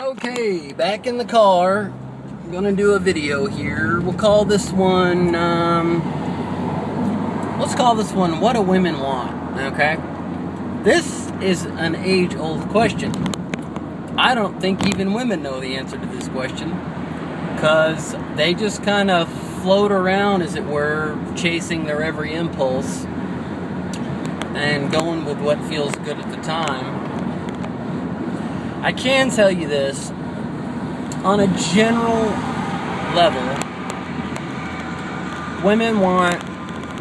Okay, back in the car. I'm gonna do a video here. We'll call this one, let's call this one, What Do Women Want? Okay? This is an age-old question. I don't think even women know the answer to this question, because they just kind of float around, as it were, chasing their every impulse and going with what feels good at the time. I can tell you this, on a general level, women want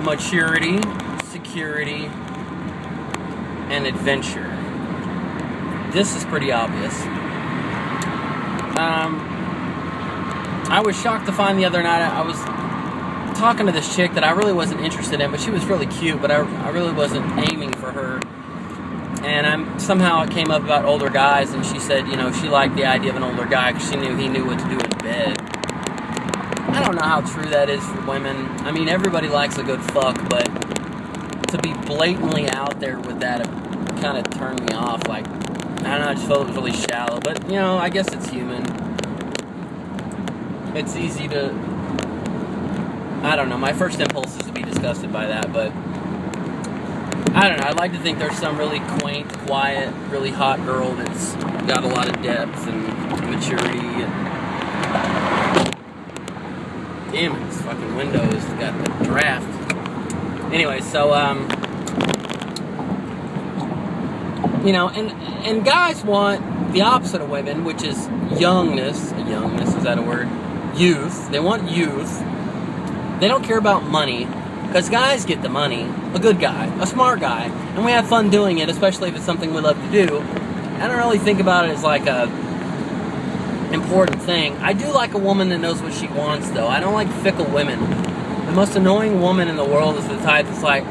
maturity, security, and adventure. This is pretty obvious. I was shocked to find the other night, I was talking to this chick that I really wasn't interested in, but she was really cute, but I really wasn't aiming for her. And somehow it came up about older guys, and she said, you know, she liked the idea of an older guy because she knew he knew what to do in bed. I don't know how true that is for women. I mean, everybody likes a good fuck, but to be blatantly out there with that, it kind of turned me off. Like, I don't know, I just felt it was really shallow. But, you know, I guess it's human. It's easy to, I don't know, my first impulse is to be disgusted by that, but I don't know, I'd like to think there's some really quaint, quiet, really hot girl that's got a lot of depth and maturity and... Damn it, this fucking window's got the draft. Anyway, so, you know, and guys want the opposite of women, which is youngness. Youngness, is that a word? Youth. They want youth. They don't care about money. Because guys get the money, a good guy, a smart guy, and we have fun doing it, especially if it's something we love to do. I don't really think about it as like a important thing. I do like a woman that knows what she wants, though. I don't like fickle women. The most annoying woman in the world is the type that's like,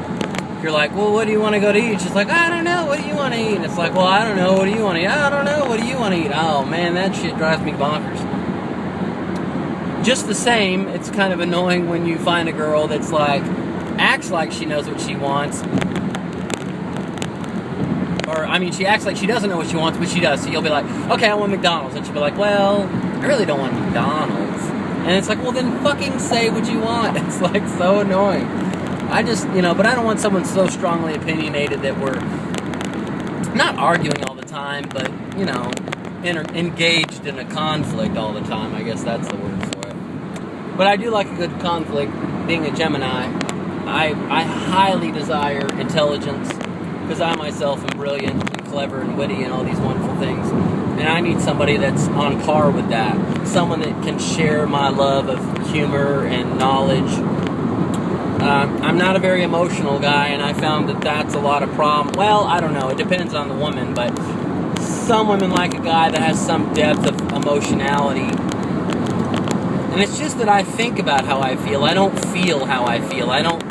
you're like, well, what do you want to go to eat? She's like, I don't know, what do you want to eat? And it's like, well, I don't know, what do you want to eat? I don't know, what do you want to eat? Oh, man, that shit drives me bonkers. Just the same, it's kind of annoying when you find a girl that's like, acts like she knows what she wants. Or, I mean, she acts like she doesn't know what she wants, but she does. So you'll be like, okay, I want McDonald's. And she'll be like, well, I really don't want McDonald's. And it's like, well, then fucking say what you want. It's like so annoying. I just, you know, but I don't want someone so strongly opinionated that we're not arguing all the time, but, you know, engaged in a conflict all the time. I guess that's the word for it. But I do like a good conflict, being a Gemini. I highly desire intelligence, because I myself am brilliant and clever and witty and all these wonderful things. And I need somebody that's on par with that. Someone that can share my love of humor and knowledge. I'm not a very emotional guy, and I found that that's a lot of problem. Well, I don't know. It depends on the woman, but some women like a guy that has some depth of emotionality. And it's just that I think about how I feel. I don't feel how I feel. I don't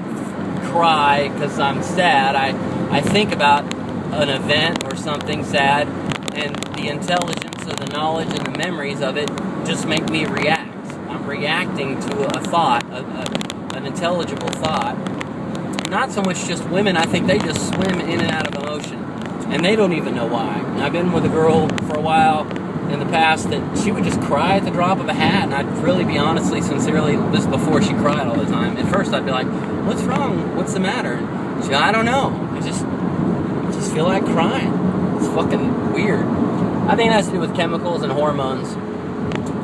cry because I'm sad. I think about an event or something sad, and the intelligence of the knowledge and the memories of it just make me react. I'm reacting to a thought, an intelligible thought. Not so much just women. I think they just swim in and out of emotion, and they don't even know why. I've been with a girl for a while in the past that she would just cry at the drop of a hat, and I'd really be honestly, sincerely, this is before she cried all the time. At first I'd be like, what's wrong? What's the matter? She'd go, I don't know. I just feel like crying. It's fucking weird. I think it has to do with chemicals and hormones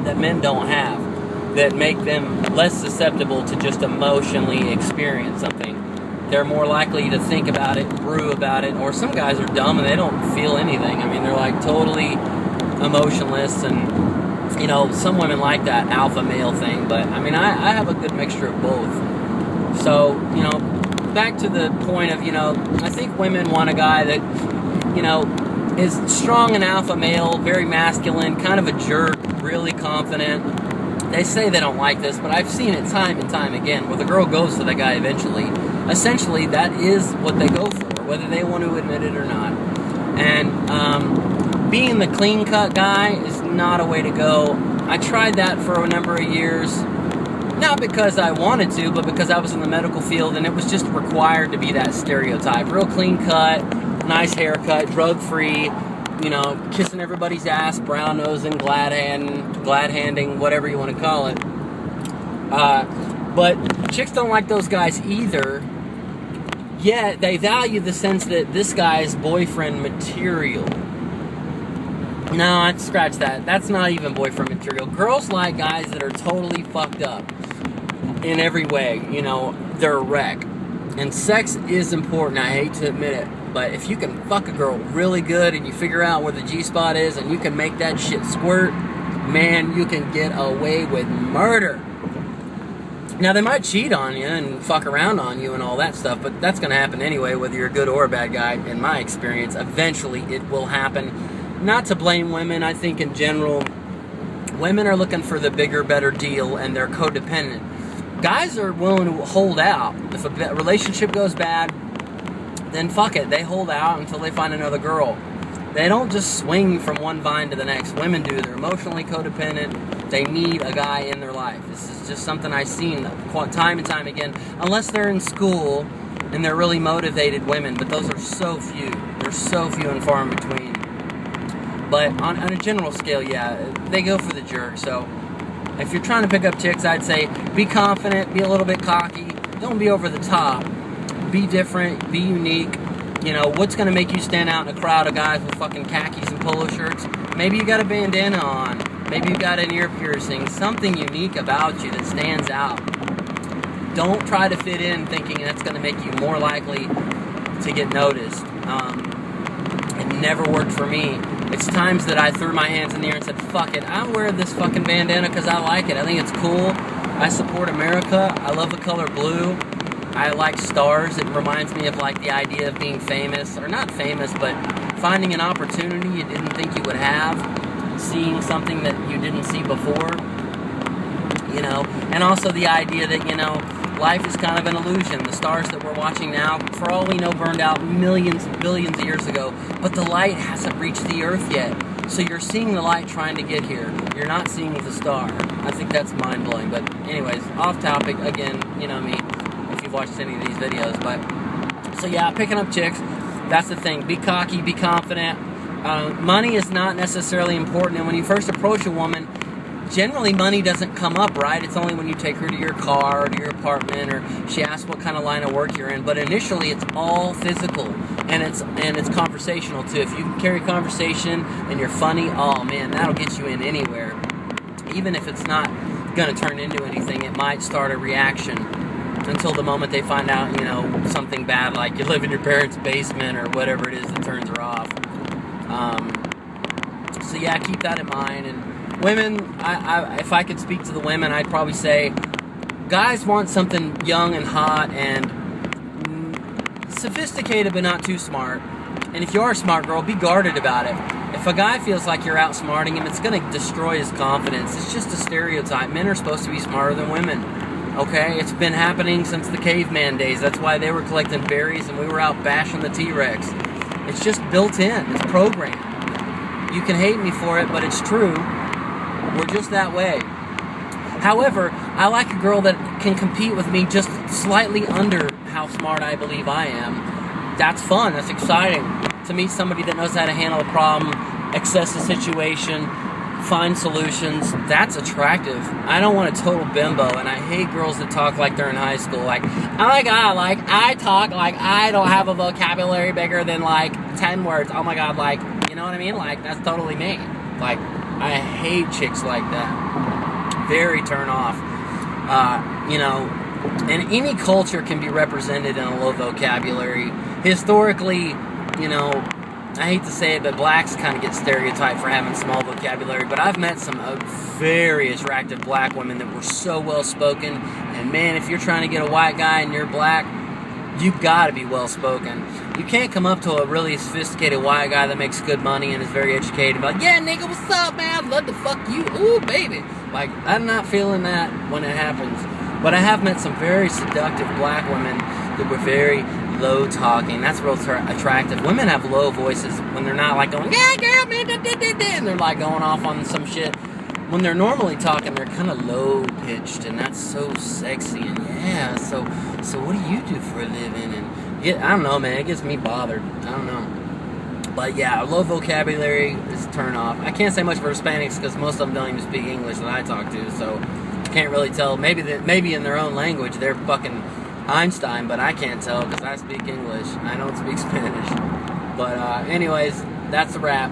that men don't have, that make them less susceptible to just emotionally experience something. They're more likely to think about it, brew about it, or some guys are dumb and they don't feel anything. I mean, they're like totally emotionless, and, you know, some women like that alpha male thing, but, I mean, I have a good mixture of both. So, you know, back to the point of, you know, I think women want a guy that, you know, is strong and alpha male, very masculine, kind of a jerk, really confident. They say they don't like this, but I've seen it time and time again, where the girl goes for the guy eventually. Essentially, that is what they go for, whether they want to admit it or not. And, being the clean-cut guy is not a way to go. I tried that for a number of years. Not because I wanted to, but because I was in the medical field, and it was just required to be that stereotype. Real clean-cut, nice haircut, drug-free, you know, kissing everybody's ass, brown nosing, glad handing, whatever you want to call it. But chicks don't like those guys either. Yet they value the sense that this guy is boyfriend material. No, I'd scratch that. That's not even boyfriend material. Girls like guys that are totally fucked up in every way. You know, they're a wreck. And sex is important, I hate to admit it. But if you can fuck a girl really good and you figure out where the G-spot is and you can make that shit squirt, man, you can get away with murder. Now, they might cheat on you and fuck around on you and all that stuff, but that's going to happen anyway, whether you're a good or a bad guy. In my experience, eventually it will happen. Not to blame women. I think in general, women are looking for the bigger, better deal, and they're codependent. Guys are willing to hold out. If a relationship goes bad, then fuck it. They hold out until they find another girl. They don't just swing from one vine to the next. Women do. They're emotionally codependent. They need a guy in their life. This is just something I've seen time and time again. Unless they're in school and they're really motivated women. But those are so few. They're so few and far in between. But on a general scale, yeah, they go for the jerk. So if you're trying to pick up chicks, I'd say be confident, be a little bit cocky. Don't be over the top. Be different, be unique. You know, what's going to make you stand out in a crowd of guys with fucking khakis and polo shirts? Maybe you got a bandana on. Maybe you got an ear piercing. Something unique about you that stands out. Don't try to fit in thinking that's going to make you more likely to get noticed. It never worked for me. It's times that I threw my hands in the air and said, fuck it, I'll wear this fucking bandana because I like it. I think it's cool. I support America. I love the color blue. I like stars. It reminds me of like the idea of being famous, or not famous, but finding an opportunity you didn't think you would have, seeing something that you didn't see before, you know, and also the idea that, you know, life is kind of an illusion. The stars that we're watching now, for all we know, burned out millions, billions of years ago, but the light hasn't reached the earth yet. So you're seeing the light trying to get here. You're not seeing the star. I think that's mind-blowing. But anyways, off topic, again, you know me, if you've watched any of these videos. But so yeah, picking up chicks, that's the thing. Be cocky, be confident. Money is not necessarily important. And when you first approach a woman, generally money doesn't come up, right? It's only when you take her to your car or to your apartment, or she asks what kind of line of work you're in. But initially it's all physical, and it's conversational too. If you can carry conversation and you're funny, oh man, that'll get you in anywhere. Even if it's not gonna turn into anything, it might start a reaction until the moment they find out, you know, something bad, like you live in your parents' basement or whatever it is that turns her off. So yeah, keep that in mind. And women, if I could speak to the women, I'd probably say guys want something young and hot and sophisticated but not too smart. And if you are a smart girl, be guarded about it. If a guy feels like you're outsmarting him, it's going to destroy his confidence. It's just a stereotype. Men are supposed to be smarter than women. Okay? It's been happening since the caveman days. That's why they were collecting berries and we were out bashing the T-Rex. It's just built in. It's programmed. You can hate me for it, but it's true. We're just that way. However, I like a girl that can compete with me just slightly under how smart I believe I am. That's fun. That's exciting. To meet somebody that knows how to handle a problem, assess the situation, find solutions, that's attractive. I don't want a total bimbo, and I hate girls that talk like they're in high school. Like, oh my god, like, I talk like I don't have a vocabulary bigger than, like, 10 words. Oh my god, like, you know what I mean? Like, that's totally me. Like, I hate chicks like that. Very turn off. You know, and any culture can be represented in a low vocabulary. Historically, you know, I hate to say it, but blacks kind of get stereotyped for having small vocabulary, but I've met some very attractive black women that were so well-spoken, and man, if you're trying to get a white guy and you're black, you've got to be well-spoken. You can't come up to a really sophisticated white guy that makes good money and is very educated and be like, yeah, nigga, what's up, man? I'd love to fuck you. Ooh, baby. Like, I'm not feeling that when it happens. But I have met some very seductive black women that were very low-talking. That's real attractive. Women have low voices when they're not like going, yeah, girl, man, da, da, da, da, and they're like going off on some shit. When they're normally talking, they're kind of low-pitched, and that's so sexy. And yeah, so what do you do for a living? And I don't know, man, it gets me bothered. I don't know. But yeah, low vocabulary is a turn off. I can't say much for Hispanics because most of them don't even speak English that I talk to, so can't really tell. Maybe in their own language they're fucking Einstein, but I can't tell because I speak English. I don't speak Spanish. But anyways, that's a wrap.